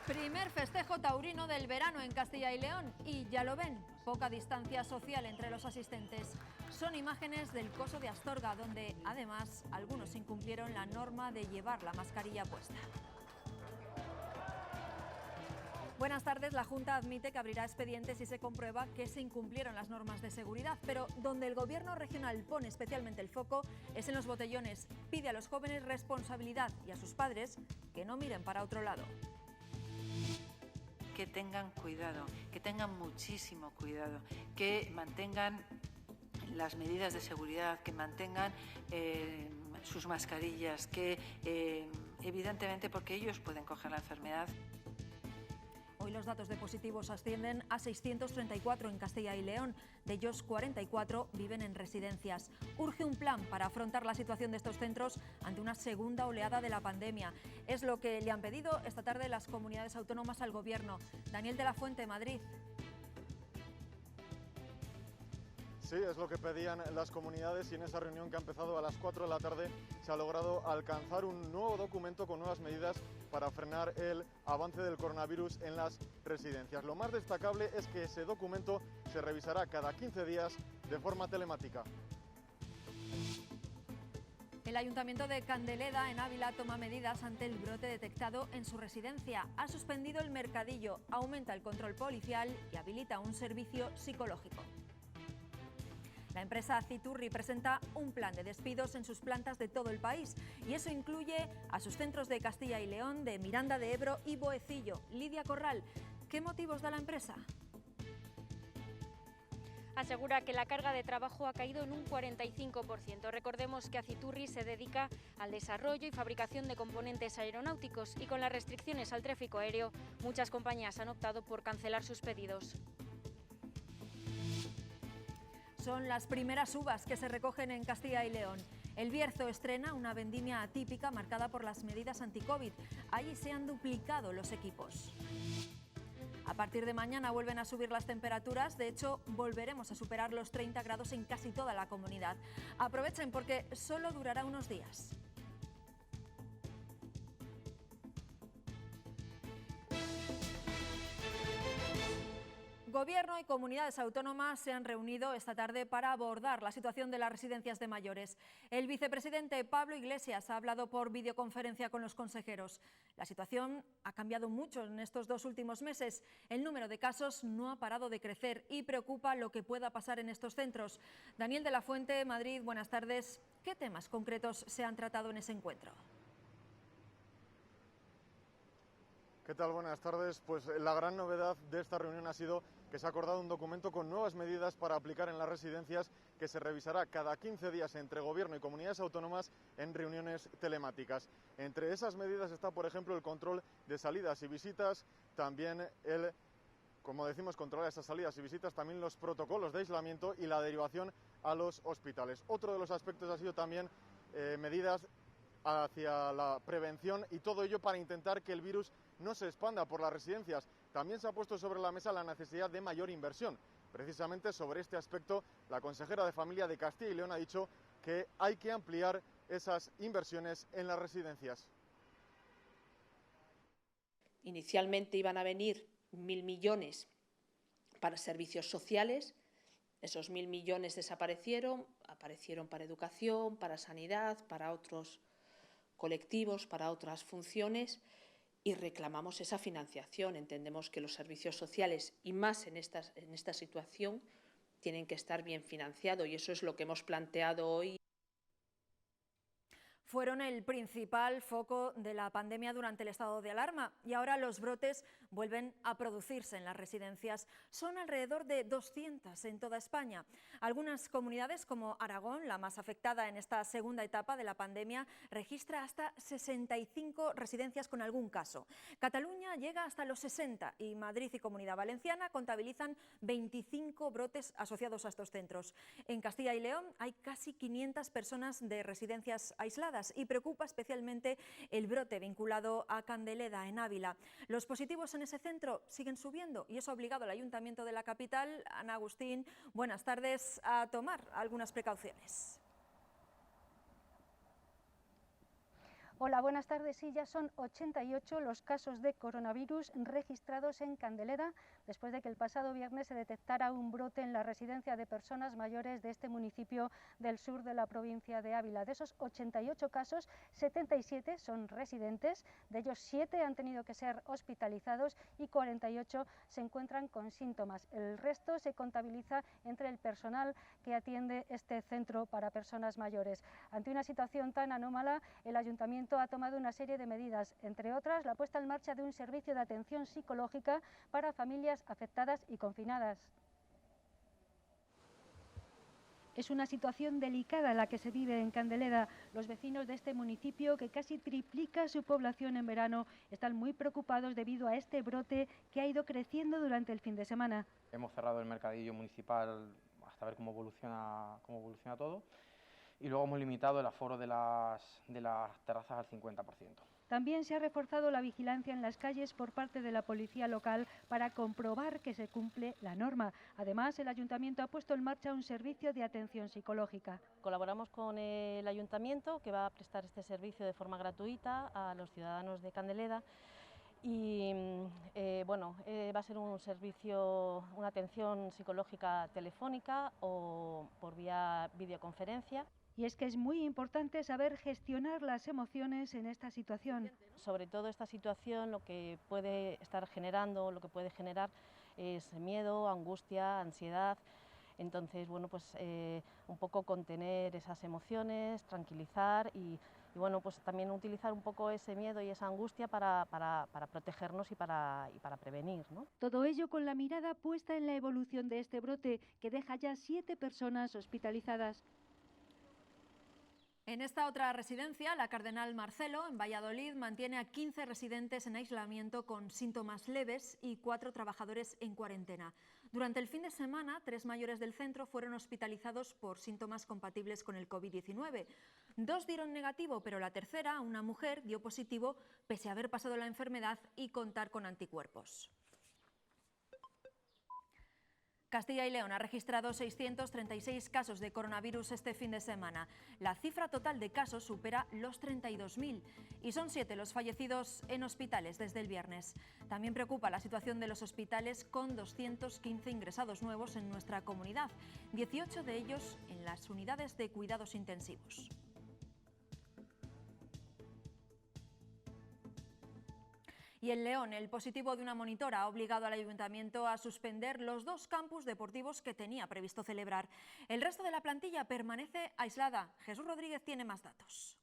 Primer festejo taurino del verano en Castilla y León y ya lo ven, poca distancia social entre los asistentes. Son imágenes del Coso de Astorga, donde además algunos incumplieron la norma de llevar la mascarilla puesta. Buenas tardes. La Junta admite que abrirá expedientes si se comprueba que se incumplieron las normas de seguridad, pero donde el Gobierno regional pone especialmente el foco es en los botellones. Pide a los jóvenes responsabilidad y a sus padres que no miren para otro lado. Que tengan cuidado, que tengan muchísimo cuidado, que mantengan las medidas de seguridad, que mantengan sus mascarillas, que evidentemente porque ellos pueden coger la enfermedad. Hoy los datos de positivos ascienden a 634 en Castilla y León. De ellos, 44 viven en residencias. Urge un plan para afrontar la situación de estos centros ante una segunda oleada de la pandemia. Es lo que le han pedido esta tarde las comunidades autónomas al Gobierno. Daniel de la Fuente, Madrid. Sí, es lo que pedían las comunidades y en esa reunión que ha empezado a las 4 de la tarde se ha logrado alcanzar un nuevo documento con nuevas medidas para frenar el avance del coronavirus en las residencias. Lo más destacable es que ese documento se revisará cada 15 días de forma telemática. El Ayuntamiento de Candeleda, en Ávila, toma medidas ante el brote detectado en su residencia. Ha suspendido el mercadillo, aumenta el control policial y habilita un servicio psicológico. La empresa Citurri presenta un plan de despidos en sus plantas de todo el país y eso incluye a sus centros de Castilla y León, de Miranda de Ebro y Boecillo. Lidia Corral, ¿qué motivos da la empresa? Asegura que la carga de trabajo ha caído en un 45%. Recordemos que Aciturri se dedica al desarrollo y fabricación de componentes aeronáuticos y con las restricciones al tráfico aéreo, muchas compañías han optado por cancelar sus pedidos. Son las primeras uvas que se recogen en Castilla y León. El Bierzo estrena una vendimia atípica marcada por las medidas anti-COVID. Allí se han duplicado los equipos. A partir de mañana vuelven a subir las temperaturas. De hecho, volveremos a superar los 30 grados en casi toda la comunidad. Aprovechen porque solo durará unos días. Gobierno y comunidades autónomas se han reunido esta tarde para abordar la situación de las residencias de mayores. El vicepresidente Pablo Iglesias ha hablado por videoconferencia con los consejeros. La situación ha cambiado mucho en estos 2 últimos meses. El número de casos no ha parado de crecer y preocupa lo que pueda pasar en estos centros. Daniel de la Fuente, Madrid, buenas tardes. ¿Qué temas concretos se han tratado en ese encuentro? ¿Qué tal? Buenas tardes. Pues la gran novedad de esta reunión ha sido que se ha acordado un documento con nuevas medidas para aplicar en las residencias que se revisará cada 15 días entre Gobierno y comunidades autónomas en reuniones telemáticas. Entre esas medidas está, por ejemplo, el control de salidas y visitas, también como decimos, controlar esas salidas y visitas, también los protocolos de aislamiento y la derivación a los hospitales. Otro de los aspectos ha sido también medidas hacia la prevención y todo ello para intentar que el virus no se expanda por las residencias. También se ha puesto sobre la mesa la necesidad de mayor inversión. Precisamente sobre este aspecto, la consejera de Familia de Castilla y León ha dicho que hay que ampliar esas inversiones en las residencias. Inicialmente iban a venir 1.000 millones para servicios sociales. Esos 1.000 millones desaparecieron, aparecieron para educación, para sanidad, para otros colectivos, para otras funciones y reclamamos esa financiación. Entendemos que los servicios sociales y más en esta situación tienen que estar bien financiados y eso es lo que hemos planteado hoy. Fueron el principal foco de la pandemia durante el estado de alarma y ahora los brotes vuelven a producirse en las residencias. Son alrededor de 200 en toda España. Algunas comunidades como Aragón, la más afectada en esta segunda etapa de la pandemia, registra hasta 65 residencias con algún caso. Cataluña llega hasta los 60 y Madrid y Comunidad Valenciana contabilizan 25 brotes asociados a estos centros. En Castilla y León hay casi 500 personas de residencias aisladas y preocupa especialmente el brote vinculado a Candeleda, en Ávila. Los positivos en ese centro siguen subiendo y eso ha obligado al Ayuntamiento de la capital, Ana Agustín, buenas tardes, a tomar algunas precauciones. Hola, buenas tardes. Sí, ya son 88 los casos de coronavirus registrados en Candeleda, después de que el pasado viernes se detectara un brote en la residencia de personas mayores de este municipio del sur de la provincia de Ávila. De esos 88 casos, 77 son residentes, de ellos 7 han tenido que ser hospitalizados y 48 se encuentran con síntomas. El resto se contabiliza entre el personal que atiende este centro para personas mayores. Ante una situación tan anómala, el Ayuntamiento ha tomado una serie de medidas, entre otras la puesta en marcha de un servicio de atención psicológica para familias afectadas y confinadas. Es una situación delicada la que se vive en Candeleda. Los vecinos de este municipio, que casi triplica su población en verano, están muy preocupados debido a este brote que ha ido creciendo durante el fin de semana. Hemos cerrado el mercadillo municipal hasta ver cómo evoluciona todo. Y luego hemos limitado el aforo de las terrazas al 50%. También se ha reforzado la vigilancia en las calles por parte de la policía local para comprobar que se cumple la norma. Además, el Ayuntamiento ha puesto en marcha un servicio de atención psicológica. Colaboramos con el Ayuntamiento, que va a prestar este servicio de forma gratuita a los ciudadanos de Candeleda. Y va a ser un servicio, una atención psicológica telefónica o por vía videoconferencia. Y es que es muy importante saber gestionar las emociones en esta situación. Sobre todo esta situación lo que puede estar generando, lo que puede generar es miedo, angustia, ansiedad. Entonces, un poco contener esas emociones, tranquilizar y también utilizar un poco ese miedo y esa angustia para protegernos y para prevenir, ¿no? Todo ello con la mirada puesta en la evolución de este brote, que deja ya 7 personas hospitalizadas. En esta otra residencia, la Cardenal Marcelo, en Valladolid, mantiene a 15 residentes en aislamiento con síntomas leves y 4 trabajadores en cuarentena. Durante el fin de semana, 3 mayores del centro fueron hospitalizados por síntomas compatibles con el COVID-19. 2 dieron negativo, pero la tercera, una mujer, dio positivo pese a haber pasado la enfermedad y contar con anticuerpos. Castilla y León ha registrado 636 casos de coronavirus este fin de semana. La cifra total de casos supera los 32.000 y son 7 los fallecidos en hospitales desde el viernes. También preocupa la situación de los hospitales, con 215 ingresados nuevos en nuestra comunidad, 18 de ellos en las unidades de cuidados intensivos. Y en León, el positivo de una monitora ha obligado al Ayuntamiento a suspender los 2 campus deportivos que tenía previsto celebrar. El resto de la plantilla permanece aislada. Jesús Rodríguez tiene más datos.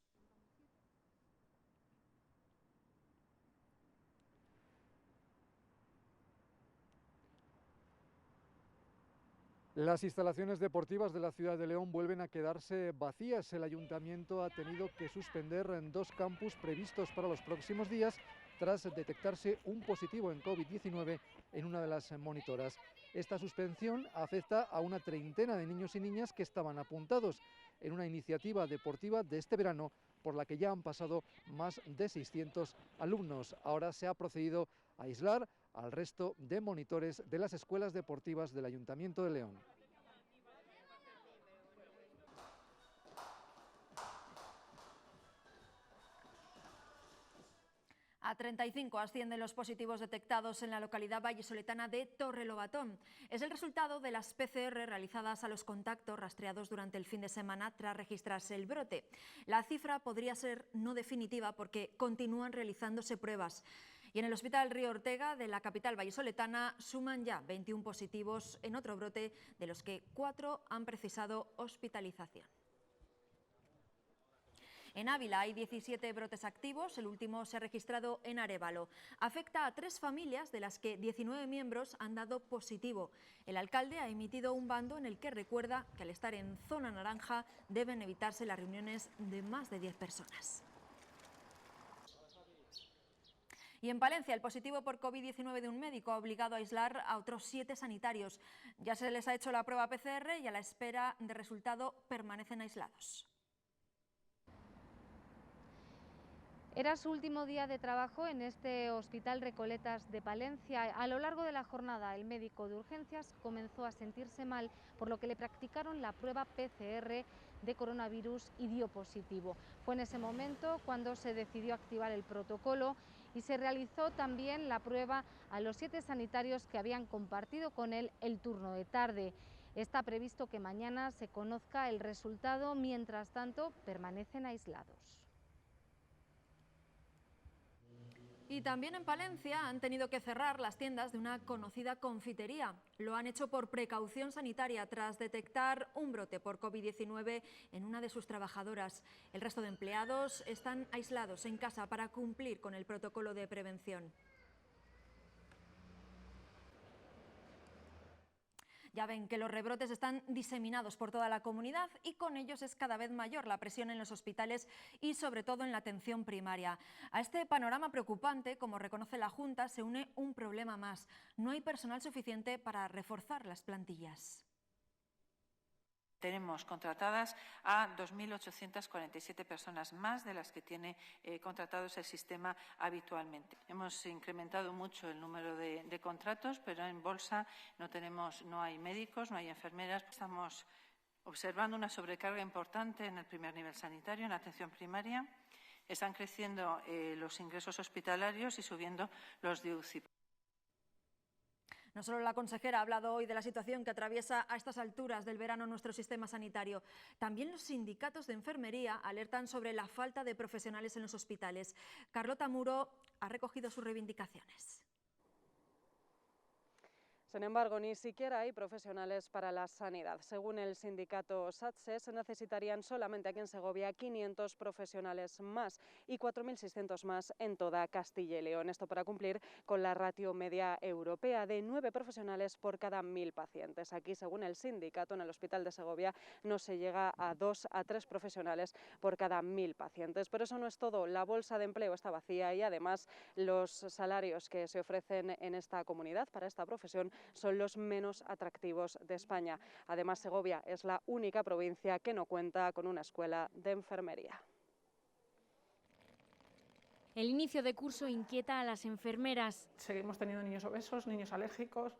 Las instalaciones deportivas de la ciudad de León vuelven a quedarse vacías. El Ayuntamiento ha tenido que suspender 2 campus previstos para los próximos días, tras detectarse un positivo en COVID-19 en una de las monitoras. Esta suspensión afecta a una treintena de niños y niñas que estaban apuntados en una iniciativa deportiva de este verano, por la que ya han pasado más de 600 alumnos. Ahora se ha procedido a aislar al resto de monitores de las escuelas deportivas del Ayuntamiento de León. A 35 ascienden los positivos detectados en la localidad vallisoletana de Torrelobatón. Es el resultado de las PCR realizadas a los contactos rastreados durante el fin de semana tras registrarse el brote. La cifra podría ser no definitiva porque continúan realizándose pruebas. Y en el Hospital Río Ortega de la capital vallisoletana suman ya 21 positivos en otro brote, de los que 4 han precisado hospitalización. En Ávila hay 17 brotes activos, el último se ha registrado en Arévalo. Afecta a 3 familias, de las que 19 miembros han dado positivo. El alcalde ha emitido un bando en el que recuerda que al estar en zona naranja deben evitarse las reuniones de más de 10 personas. Y en Palencia, el positivo por COVID-19 de un médico ha obligado a aislar a otros 7 sanitarios. Ya se les ha hecho la prueba PCR y a la espera de resultado permanecen aislados. Era su último día de trabajo en este Hospital Recoletas de Palencia. A lo largo de la jornada, el médico de urgencias comenzó a sentirse mal, por lo que le practicaron la prueba PCR de coronavirus y dio positivo. Fue en ese momento cuando se decidió activar el protocolo y se realizó también la prueba a los 7 sanitarios que habían compartido con él el turno de tarde. Está previsto que mañana se conozca el resultado, mientras tanto permanecen aislados. Y también en Palencia han tenido que cerrar las tiendas de una conocida confitería. Lo han hecho por precaución sanitaria tras detectar un brote por COVID-19 en una de sus trabajadoras. El resto de empleados están aislados en casa para cumplir con el protocolo de prevención. Ya ven que los rebrotes están diseminados por toda la comunidad y con ellos es cada vez mayor la presión en los hospitales y sobre todo en la atención primaria. A este panorama preocupante, como reconoce la Junta, se une un problema más. No hay personal suficiente para reforzar las plantillas. Tenemos contratadas a 2.847 personas más de las que tiene contratados el sistema habitualmente. Hemos incrementado mucho el número de contratos, pero en bolsa no hay médicos, no hay enfermeras. Estamos observando una sobrecarga importante en el primer nivel sanitario, en la atención primaria. Están creciendo los ingresos hospitalarios y subiendo los de UCI. No solo la consejera ha hablado hoy de la situación que atraviesa a estas alturas del verano nuestro sistema sanitario, también los sindicatos de enfermería alertan sobre la falta de profesionales en los hospitales. Carlota Muro ha recogido sus reivindicaciones. Sin embargo, ni siquiera hay profesionales para la sanidad. Según el sindicato SATSE, se necesitarían solamente aquí en Segovia 500 profesionales más y 4.600 más en toda Castilla y León. Esto para cumplir con la ratio media europea de 9 profesionales por cada 1.000 pacientes. Aquí, según el sindicato, en el Hospital de Segovia no se llega a 2 a 3 profesionales por cada 1.000 pacientes. Pero eso no es todo. La bolsa de empleo está vacía y además los salarios que se ofrecen en esta comunidad para esta profesión son los menos atractivos de España. Además, Segovia es la única provincia que no cuenta con una escuela de enfermería. El inicio de curso inquieta a las enfermeras. Seguimos teniendo niños obesos, niños alérgicos,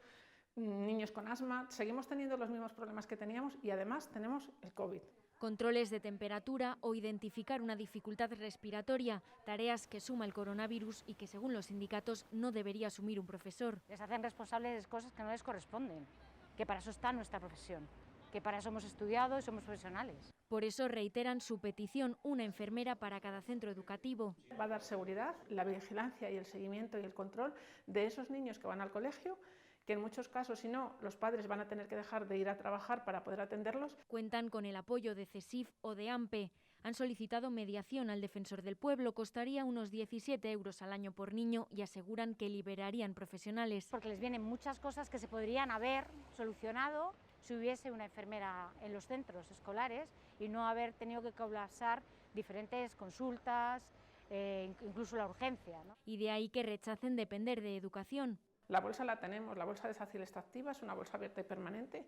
niños con asma. Seguimos teniendo los mismos problemas que teníamos y además tenemos el COVID. Controles de temperatura o identificar una dificultad respiratoria, tareas que suma el coronavirus y que según los sindicatos no debería asumir un profesor. Les hacen responsables de cosas que no les corresponden, que para eso está nuestra profesión, que para eso hemos estudiado y somos profesionales. Por eso reiteran su petición, una enfermera para cada centro educativo. Va a dar seguridad, la vigilancia y el seguimiento y el control de esos niños que van al colegio, que en muchos casos, si no, los padres van a tener que dejar de ir a trabajar para poder atenderlos. Cuentan con el apoyo de CESIF o de AMPE. Han solicitado mediación al defensor del pueblo, costaría unos 17 euros al año por niño y aseguran que liberarían profesionales. Porque les vienen muchas cosas que se podrían haber solucionado si hubiese una enfermera en los centros escolares y no haber tenido que colapsar diferentes consultas, incluso la urgencia, ¿no? Y de ahí que rechacen depender de educación. La bolsa la tenemos, la bolsa de SACIL está activa, es una bolsa abierta y permanente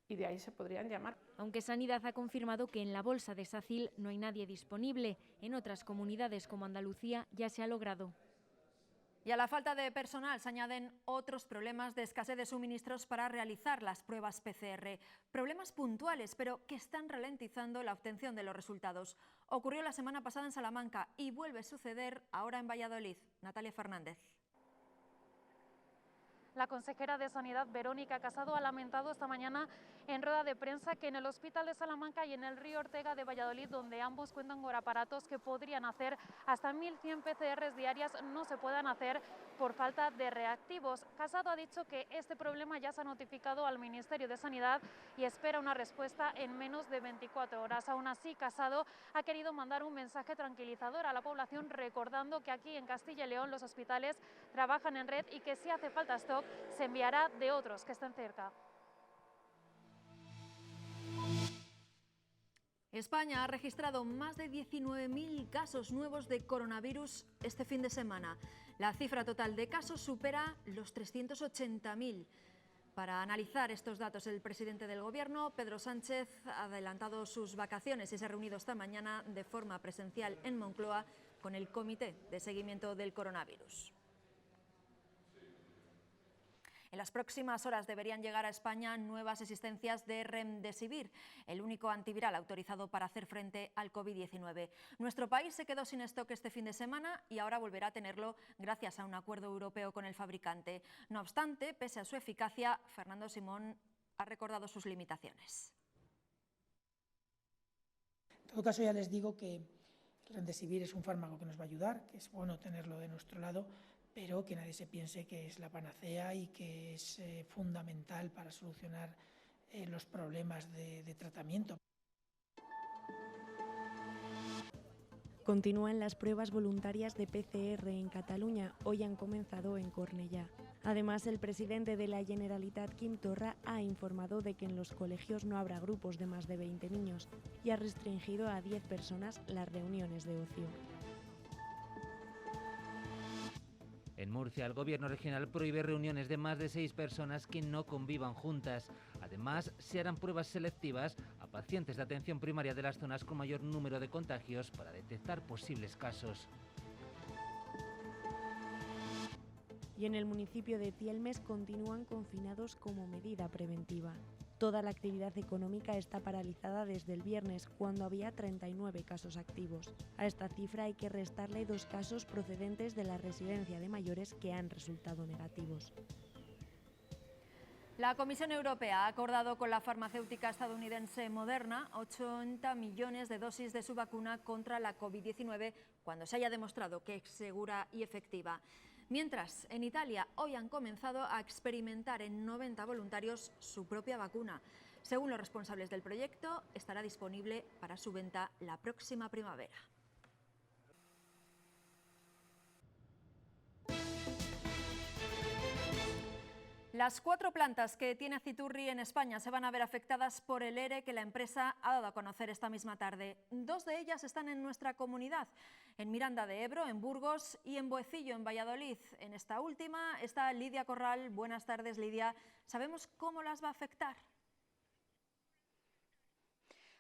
y de ahí se podrían llamar. Aunque Sanidad ha confirmado que en la bolsa de SACIL no hay nadie disponible, en otras comunidades como Andalucía ya se ha logrado. Y a la falta de personal se añaden otros problemas de escasez de suministros para realizar las pruebas PCR. Problemas puntuales, pero que están ralentizando la obtención de los resultados. Ocurrió la semana pasada en Salamanca y vuelve a suceder ahora en Valladolid. Natalia Fernández. La consejera de Sanidad, Verónica Casado, ha lamentado esta mañana en rueda de prensa que en el Hospital de Salamanca y en el Río Ortega de Valladolid, donde ambos cuentan con aparatos que podrían hacer hasta 1.100 PCRs diarias, no se puedan hacer por falta de reactivos. Casado ha dicho que este problema ya se ha notificado al Ministerio de Sanidad y espera una respuesta en menos de 24 horas. Aún así, Casado ha querido mandar un mensaje tranquilizador a la población, recordando que aquí en Castilla y León los hospitales trabajan en red y que si hace falta stock se enviará de otros que estén cerca. España ha registrado más de 19.000 casos nuevos de coronavirus este fin de semana. La cifra total de casos supera los 380.000. Para analizar estos datos, el presidente del Gobierno, Pedro Sánchez, ha adelantado sus vacaciones y se ha reunido esta mañana de forma presencial en Moncloa con el Comité de Seguimiento del Coronavirus. En las próximas horas deberían llegar a España nuevas existencias de Remdesivir, el único antiviral autorizado para hacer frente al COVID-19. Nuestro país se quedó sin stock este fin de semana y ahora volverá a tenerlo gracias a un acuerdo europeo con el fabricante. No obstante, pese a su eficacia, Fernando Simón ha recordado sus limitaciones. En todo caso, ya les digo que el Remdesivir es un fármaco que nos va a ayudar, que es bueno tenerlo de nuestro lado, pero que nadie se piense que es la panacea y que es fundamental para solucionar los problemas de tratamiento. Continúan las pruebas voluntarias de PCR en Cataluña. Hoy han comenzado en Cornellá. Además, el presidente de la Generalitat, Quim Torra, ha informado de que en los colegios no habrá grupos de más de 20 niños y ha restringido a 10 personas las reuniones de ocio. En Murcia, el gobierno regional prohíbe reuniones de más de 6 personas que no convivan juntas. Además, se harán pruebas selectivas a pacientes de atención primaria de las zonas con mayor número de contagios para detectar posibles casos. Y en el municipio de Cielmes continúan confinados como medida preventiva. Toda la actividad económica está paralizada desde el viernes, cuando había 39 casos activos. A esta cifra hay que restarle 2 casos procedentes de la residencia de mayores que han resultado negativos. La Comisión Europea ha acordado con la farmacéutica estadounidense Moderna 80 millones de dosis de su vacuna contra la COVID-19 cuando se haya demostrado que es segura y efectiva. Mientras, en Italia hoy han comenzado a experimentar en 90 voluntarios su propia vacuna. Según los responsables del proyecto, estará disponible para su venta la próxima primavera. Las 4 plantas que tiene Aciturri en España se van a ver afectadas por el ERE que la empresa ha dado a conocer esta misma tarde. 2 de ellas están en nuestra comunidad, en Miranda de Ebro, en Burgos y en Boecillo, en Valladolid. En esta última está Lidia Corral. Buenas tardes, Lidia. ¿Sabemos cómo las va a afectar?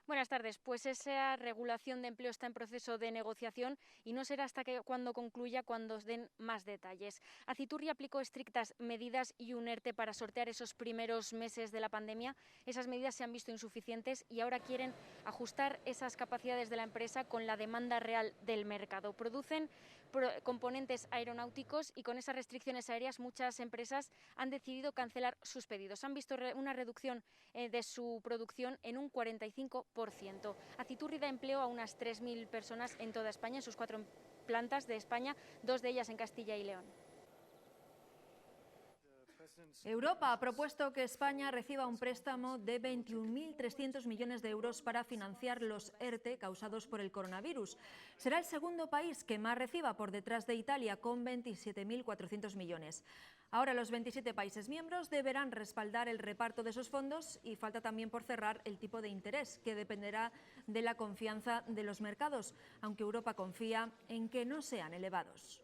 Buenas tardes. Pues esa regulación de empleo está en proceso de negociación y no será hasta cuando concluya cuando os den más detalles. Aciturri aplicó estrictas medidas y un ERTE para sortear esos primeros meses de la pandemia. Esas medidas se han visto insuficientes y ahora quieren ajustar esas capacidades de la empresa con la demanda real del mercado. Producen componentes aeronáuticos y con esas restricciones aéreas muchas empresas han decidido cancelar sus pedidos. Han visto una reducción de su producción en un 45%. Aciturri da empleo a unas 3.000 personas en toda España, en sus 4 plantas de España, 2 de ellas en Castilla y León. Europa ha propuesto que España reciba un préstamo de 21.300 millones de euros para financiar los ERTE causados por el coronavirus. Será el segundo país que más reciba, por detrás de Italia, con 27.400 millones. Ahora los 27 países miembros deberán respaldar el reparto de esos fondos y falta también por cerrar el tipo de interés, que dependerá de la confianza de los mercados, aunque Europa confía en que no sean elevados.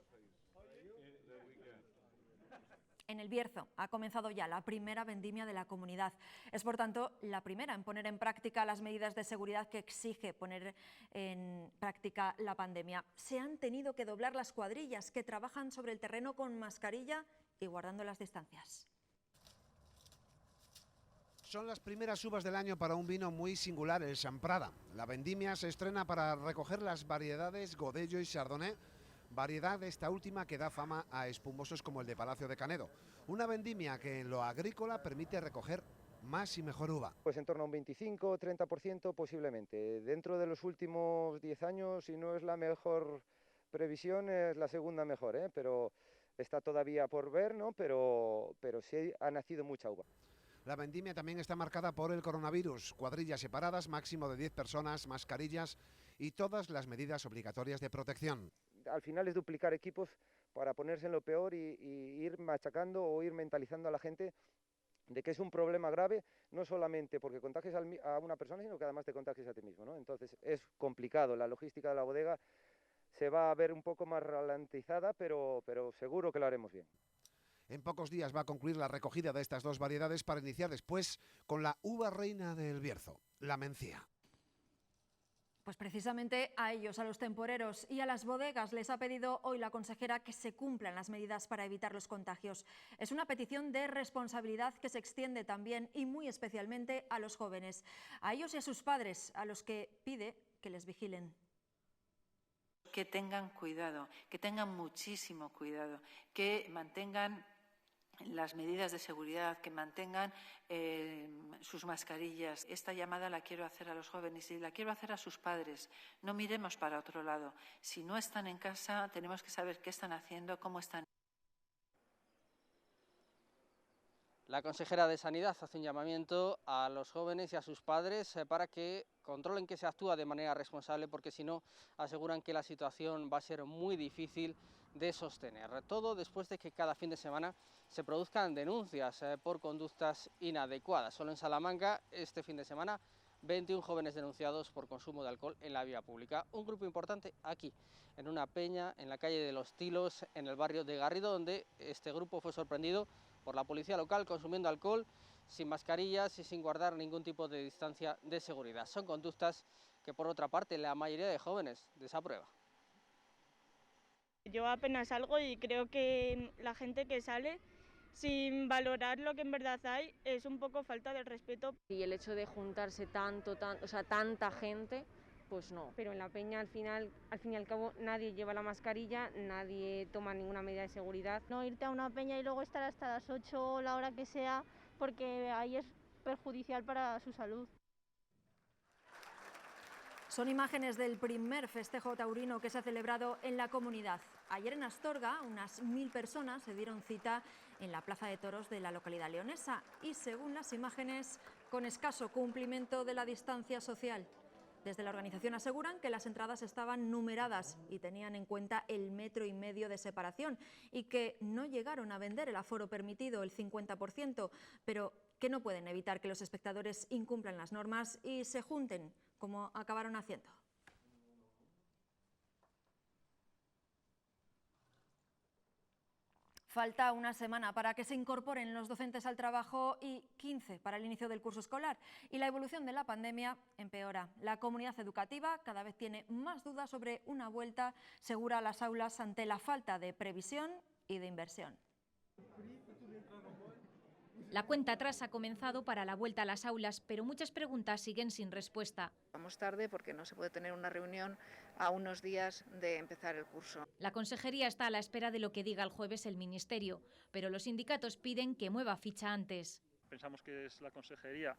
En el Bierzo ha comenzado ya la primera vendimia de la comunidad. Es, por tanto, la primera en poner en práctica las medidas de seguridad que exige poner en práctica la pandemia. Se han tenido que doblar las cuadrillas que trabajan sobre el terreno con mascarilla y guardando las distancias. Son las primeras uvas del año para un vino muy singular, el Champrada. La vendimia se estrena para recoger las variedades Godello y Chardonnay, variedad de esta última que da fama a espumosos como el de Palacio de Canedo. Una vendimia que en lo agrícola permite recoger más y mejor uva. Pues en torno a un 25 o 30% posiblemente. Dentro de los últimos 10 años, si no es la mejor previsión, es la segunda mejor, pero está todavía por ver, ¿no? Pero sí ha nacido mucha uva. La vendimia también está marcada por el coronavirus. Cuadrillas separadas, máximo de 10 personas, mascarillas y todas las medidas obligatorias de protección. Al final es duplicar equipos para ponerse en lo peor y ir machacando o ir mentalizando a la gente de que es un problema grave, no solamente porque contagies a una persona, sino que además te contagies a ti mismo, ¿no? Entonces es complicado, la logística de la bodega se va a ver un poco más ralentizada, pero seguro que lo haremos bien. En pocos días va a concluir la recogida de estas 2 variedades para iniciar después con la uva reina del Bierzo, la Mencía. Pues precisamente a ellos, a los temporeros y a las bodegas, les ha pedido hoy la consejera que se cumplan las medidas para evitar los contagios. Es una petición de responsabilidad que se extiende también y muy especialmente a los jóvenes, a ellos y a sus padres, a los que pide que les vigilen. Que tengan cuidado, que tengan muchísimo cuidado, que mantengan las medidas de seguridad, que mantengan sus mascarillas. Esta llamada la quiero hacer a los jóvenes y la quiero hacer a sus padres. No miremos para otro lado. Si no están en casa, tenemos que saber qué están haciendo, cómo están. La consejera de Sanidad hace un llamamiento a los jóvenes y a sus padres para que controlen que se actúa de manera responsable, porque si no, aseguran que la situación va a ser muy difícil de sostener. Todo después de que cada fin de semana se produzcan denuncias por conductas inadecuadas. Solo en Salamanca, este fin de semana, 21 jóvenes denunciados por consumo de alcohol en la vía pública. Un grupo importante aquí, en una peña, en la calle de Los Tilos, en el barrio de Garrido, donde este grupo fue sorprendido por la policía local consumiendo alcohol sin mascarillas y sin guardar ningún tipo de distancia de seguridad. Son conductas que, por otra parte, la mayoría de jóvenes desaprueba. Yo apenas salgo y creo que la gente que sale sin valorar lo que en verdad hay es un poco falta de respeto. Y el hecho de juntarse tanta gente, pues no. Pero en la peña al fin y al cabo nadie lleva la mascarilla, nadie toma ninguna medida de seguridad. No irte a una peña y luego estar hasta las 8 o la hora que sea, porque ahí es perjudicial para su salud. Son imágenes del primer festejo taurino que se ha celebrado en la comunidad. Ayer en Astorga, unas 1000 personas se dieron cita en la Plaza de Toros de la localidad leonesa y, según las imágenes, con escaso cumplimiento de la distancia social. Desde la organización aseguran que las entradas estaban numeradas y tenían en cuenta el 1,5 metros de separación y que no llegaron a vender el aforo permitido, el 50%, pero que no pueden evitar que los espectadores incumplan las normas y se junten, como acabaron haciendo. Falta una semana para que se incorporen los docentes al trabajo y 15 para el inicio del curso escolar. Y la evolución de la pandemia empeora. La comunidad educativa cada vez tiene más dudas sobre una vuelta segura a las aulas ante la falta de previsión y de inversión. La cuenta atrás ha comenzado para la vuelta a las aulas, pero muchas preguntas siguen sin respuesta. Vamos tarde porque no se puede tener una reunión a unos días de empezar el curso. La Consejería está a la espera de lo que diga el jueves el Ministerio, pero los sindicatos piden que mueva ficha antes. Pensamos que es la Consejería,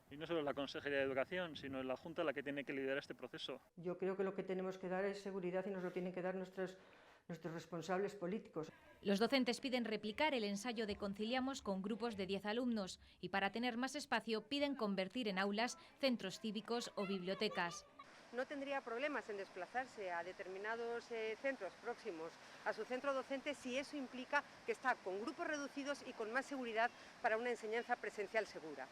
y no solo la Consejería de Educación, sino la Junta la que tiene que liderar este proceso. Yo creo que lo que tenemos que dar es seguridad y nos lo tienen que dar nuestros responsables políticos. Los docentes piden replicar el ensayo de Conciliamos con grupos de 10 alumnos y para tener más espacio piden convertir en aulas centros cívicos o bibliotecas. No tendría problemas en desplazarse a determinados centros próximos a su centro docente si eso implica que está con grupos reducidos y con más seguridad para una enseñanza presencial segura.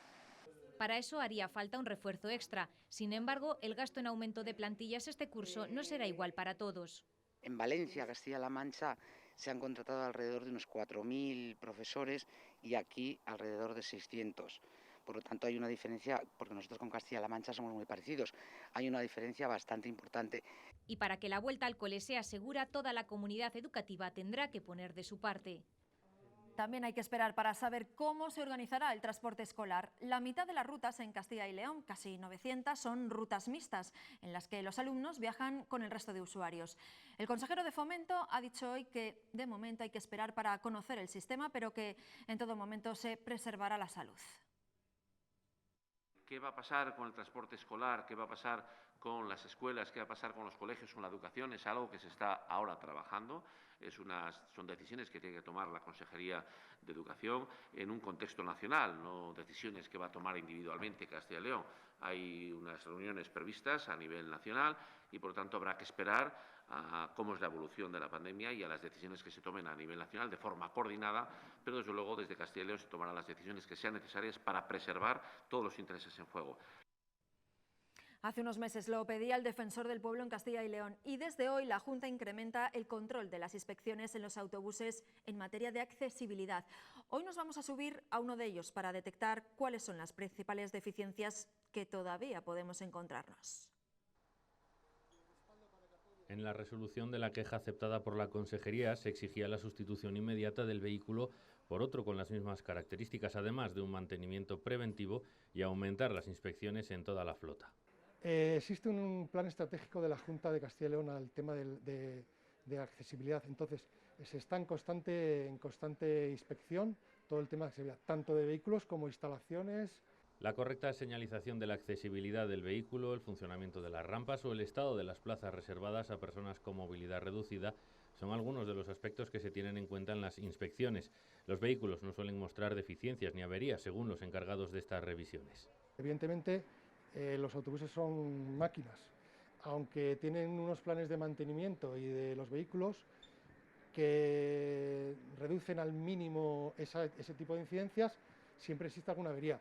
Para eso haría falta un refuerzo extra. Sin embargo, el gasto en aumento de plantillas este curso no será igual para todos. En Valencia, Castilla-La Mancha, se han contratado alrededor de unos 4.000 profesores y aquí alrededor de 600. Por lo tanto, hay una diferencia, porque nosotros con Castilla-La Mancha somos muy parecidos, hay una diferencia bastante importante. Y para que la vuelta al cole sea segura, toda la comunidad educativa tendrá que poner de su parte. También hay que esperar para saber cómo se organizará el transporte escolar. La mitad de las rutas en Castilla y León, casi 900, son rutas mixtas, en las que los alumnos viajan con el resto de usuarios. El consejero de Fomento ha dicho hoy que de momento hay que esperar para conocer el sistema, pero que en todo momento se preservará la salud. ¿Qué va a pasar con el transporte escolar? ¿Qué va a pasar con las escuelas? ¿Qué va a pasar con los colegios, con la educación? Es algo que se está ahora trabajando. Son decisiones que tiene que tomar la Consejería de Educación en un contexto nacional, no decisiones que va a tomar individualmente Castilla y León. Hay unas reuniones previstas a nivel nacional y, por lo tanto, habrá que esperar a cómo es la evolución de la pandemia y a las decisiones que se tomen a nivel nacional de forma coordinada, pero desde luego desde Castilla y León se tomarán las decisiones que sean necesarias para preservar todos los intereses en juego. Hace unos meses lo pedía el defensor del pueblo en Castilla y León y desde hoy la Junta incrementa el control de las inspecciones en los autobuses en materia de accesibilidad. Hoy nos vamos a subir a uno de ellos para detectar cuáles son las principales deficiencias que todavía podemos encontrarnos. En la resolución de la queja aceptada por la Consejería se exigía la sustitución inmediata del vehículo por otro con las mismas características, además de un mantenimiento preventivo y aumentar las inspecciones en toda la flota. Existe un plan estratégico de la Junta de Castilla y León al tema de accesibilidad, entonces se está en constante inspección todo el tema de accesibilidad, tanto de vehículos como instalaciones. La correcta señalización de la accesibilidad del vehículo, el funcionamiento de las rampas o el estado de las plazas reservadas a personas con movilidad reducida son algunos de los aspectos que se tienen en cuenta en las inspecciones. Los vehículos no suelen mostrar deficiencias ni averías, según los encargados de estas revisiones. Evidentemente, los autobuses son máquinas, aunque tienen unos planes de mantenimiento y de los vehículos que reducen al mínimo ese tipo de incidencias, siempre existe alguna avería.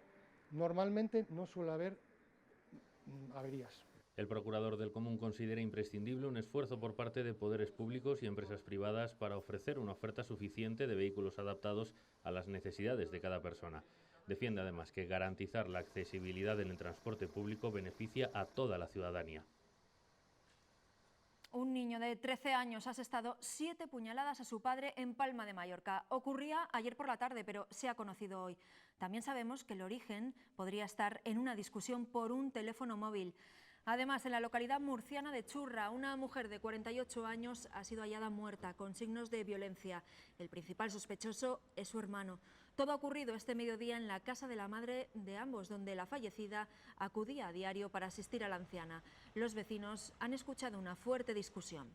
Normalmente no suele haber averías. El procurador del Común considera imprescindible un esfuerzo por parte de poderes públicos y empresas privadas para ofrecer una oferta suficiente de vehículos adaptados a las necesidades de cada persona. Defiende además que garantizar la accesibilidad en el transporte público beneficia a toda la ciudadanía. Un niño de 13 años ha asestado 7 puñaladas a su padre en Palma de Mallorca. Ocurría ayer por la tarde, pero se ha conocido hoy. También sabemos que el origen podría estar en una discusión por un teléfono móvil. Además, en la localidad murciana de Churra, una mujer de 48 años ha sido hallada muerta con signos de violencia. El principal sospechoso es su hermano. Todo ha ocurrido este mediodía en la casa de la madre de ambos, donde la fallecida acudía a diario para asistir a la anciana. Los vecinos han escuchado una fuerte discusión.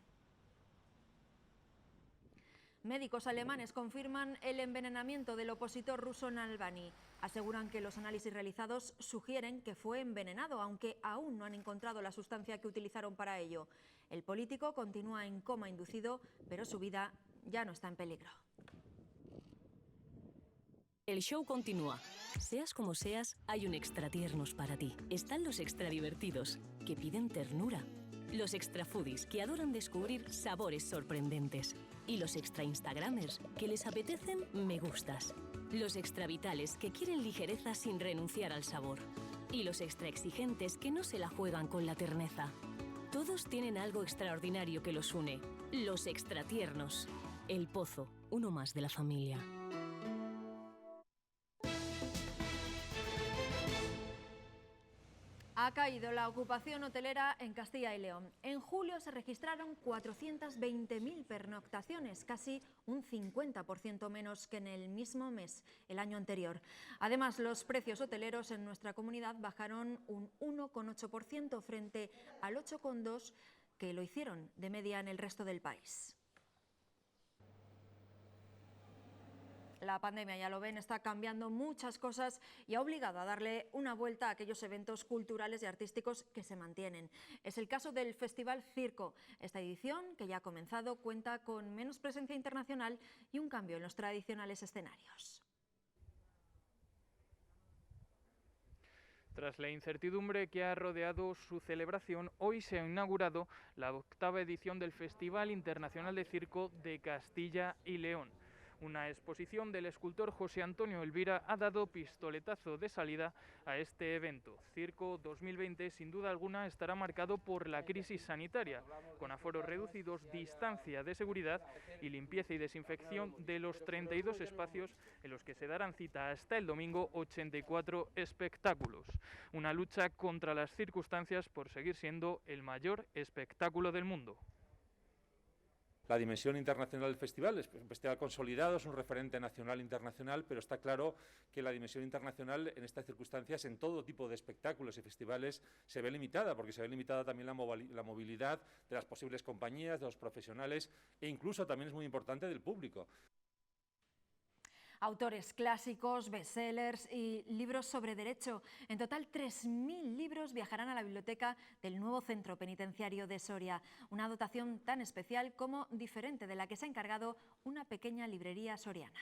Médicos alemanes confirman el envenenamiento del opositor ruso Navalny. Aseguran que los análisis realizados sugieren que fue envenenado, aunque aún no han encontrado la sustancia que utilizaron para ello. El político continúa en coma inducido, pero su vida ya no está en peligro. El show continúa. Seas como seas, hay un extra tiernos para ti. Están los extra divertidos, que piden ternura. Los extra foodies, que adoran descubrir sabores sorprendentes. Y los extra instagramers, que les apetecen me gustas. Los extra vitales, que quieren ligereza sin renunciar al sabor. Y los extra exigentes, que no se la juegan con la terneza. Todos tienen algo extraordinario que los une. Los extra tiernos. El Pozo, uno más de la familia. Ha caído la ocupación hotelera en Castilla y León. En julio se registraron 420.000 pernoctaciones, casi un 50% menos que en el mismo mes el año anterior. Además, los precios hoteleros en nuestra comunidad bajaron un 1,8% frente al 8,2% que lo hicieron de media en el resto del país. La pandemia, ya lo ven, está cambiando muchas cosas y ha obligado a darle una vuelta a aquellos eventos culturales y artísticos que se mantienen. Es el caso del Festival Circo. Esta edición, que ya ha comenzado, cuenta con menos presencia internacional y un cambio en los tradicionales escenarios. Tras la incertidumbre que ha rodeado su celebración, hoy se ha inaugurado la 8ª edición del Festival Internacional de Circo de Castilla y León. Una exposición del escultor José Antonio Elvira ha dado pistoletazo de salida a este evento. Circo 2020 sin duda alguna estará marcado por la crisis sanitaria, con aforos reducidos, distancia de seguridad y limpieza y desinfección de los 32 espacios en los que se darán cita hasta el domingo 84 espectáculos. Una lucha contra las circunstancias por seguir siendo el mayor espectáculo del mundo. La dimensión internacional del festival es un festival consolidado, es un referente nacional e internacional, pero está claro que la dimensión internacional en estas circunstancias, en todo tipo de espectáculos y festivales, se ve limitada, porque se ve limitada también la movilidad de las posibles compañías, de los profesionales e incluso también es muy importante del público. Autores clásicos, bestsellers y libros sobre derecho. En total, 3.000 libros viajarán a la biblioteca del nuevo centro penitenciario de Soria. Una dotación tan especial como diferente de la que se ha encargado una pequeña librería soriana.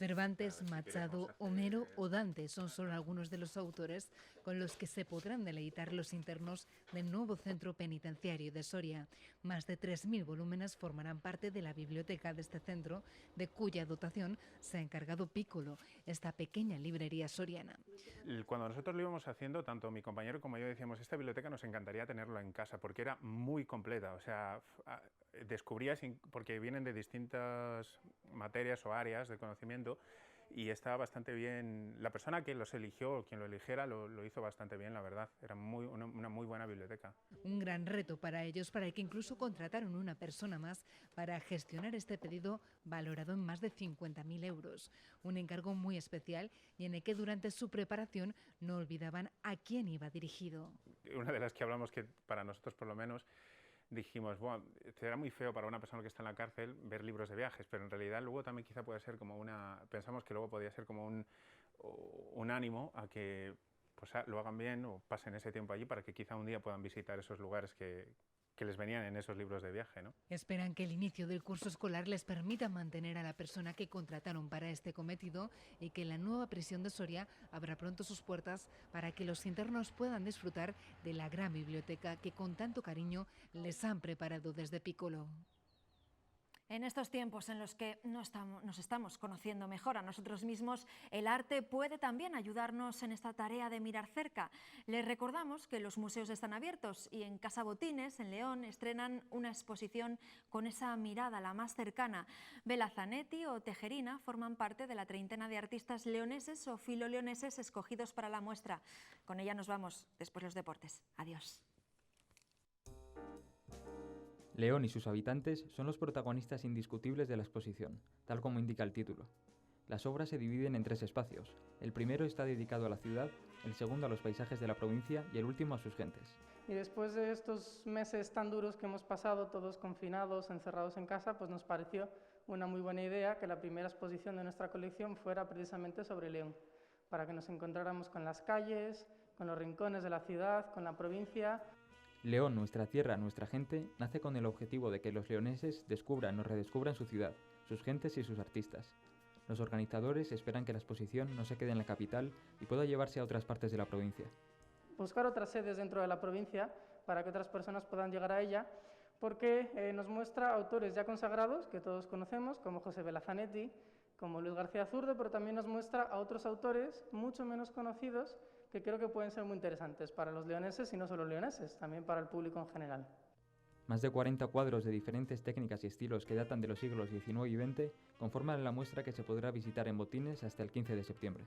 Cervantes, Machado, Homero o Dante son solo algunos de los autores con los que se podrán deleitar los internos del nuevo centro penitenciario de Soria. Más de 3.000 volúmenes formarán parte de la biblioteca de este centro, de cuya dotación se ha encargado Piccolo, esta pequeña librería soriana. Cuando nosotros lo íbamos haciendo, tanto mi compañero como yo decíamos, esta biblioteca nos encantaría tenerla en casa, porque era muy completa, o sea, descubrías, porque vienen de distintas materias o áreas de conocimiento, y estaba bastante bien. La persona que los eligió, o quien lo eligiera, lo hizo bastante bien, la verdad. Era una muy buena biblioteca. Un gran reto para ellos, para el que incluso contrataron una persona más para gestionar este pedido valorado en más de 50.000 euros. Un encargo muy especial y en el que durante su preparación no olvidaban a quién iba dirigido. Una de las que hablamos, que para nosotros por lo menos, dijimos, bueno, será muy feo para una persona que está en la cárcel ver libros de viajes, pero en realidad luego también quizá puede ser como pensamos que luego podría ser como un ánimo a que pues lo hagan bien o pasen ese tiempo allí para que quizá un día puedan visitar esos lugares que les venían en esos libros de viaje, ¿no? Esperan que el inicio del curso escolar les permita mantener a la persona que contrataron para este cometido y que la nueva prisión de Soria abra pronto sus puertas para que los internos puedan disfrutar de la gran biblioteca que con tanto cariño les han preparado desde Piccolo. En estos tiempos en los que nos estamos conociendo mejor a nosotros mismos, el arte puede también ayudarnos en esta tarea de mirar cerca. Les recordamos que los museos están abiertos y en Casa Botines, en León, estrenan una exposición con esa mirada la más cercana. Bela Zanetti o Tejerina forman parte de la treintena de artistas leoneses o filoleoneses escogidos para la muestra. Con ella nos vamos después de los deportes. Adiós. León y sus habitantes son los protagonistas indiscutibles de la exposición, tal como indica el título. Las obras se dividen en 3 espacios. El primero está dedicado a la ciudad, el segundo a los paisajes de la provincia y el último a sus gentes. Y después de estos meses tan duros que hemos pasado, todos confinados, encerrados en casa, pues nos pareció una muy buena idea que la primera exposición de nuestra colección fuera precisamente sobre León, para que nos encontráramos con las calles, con los rincones de la ciudad, con la provincia. León, nuestra tierra, nuestra gente, nace con el objetivo de que los leoneses descubran o redescubran su ciudad, sus gentes y sus artistas. Los organizadores esperan que la exposición no se quede en la capital y pueda llevarse a otras partes de la provincia. Buscar otras sedes dentro de la provincia para que otras personas puedan llegar a ella, porque nos muestra autores ya consagrados, que todos conocemos, como José Bela Zanetti, como Luis García Zurdo, pero también nos muestra a otros autores mucho menos conocidos, que creo que pueden ser muy interesantes para los leoneses y no solo leoneses, también para el público en general. Más de 40 cuadros de diferentes técnicas y estilos que datan de los siglos XIX y XX conforman la muestra que se podrá visitar en Botines hasta el 15 de septiembre.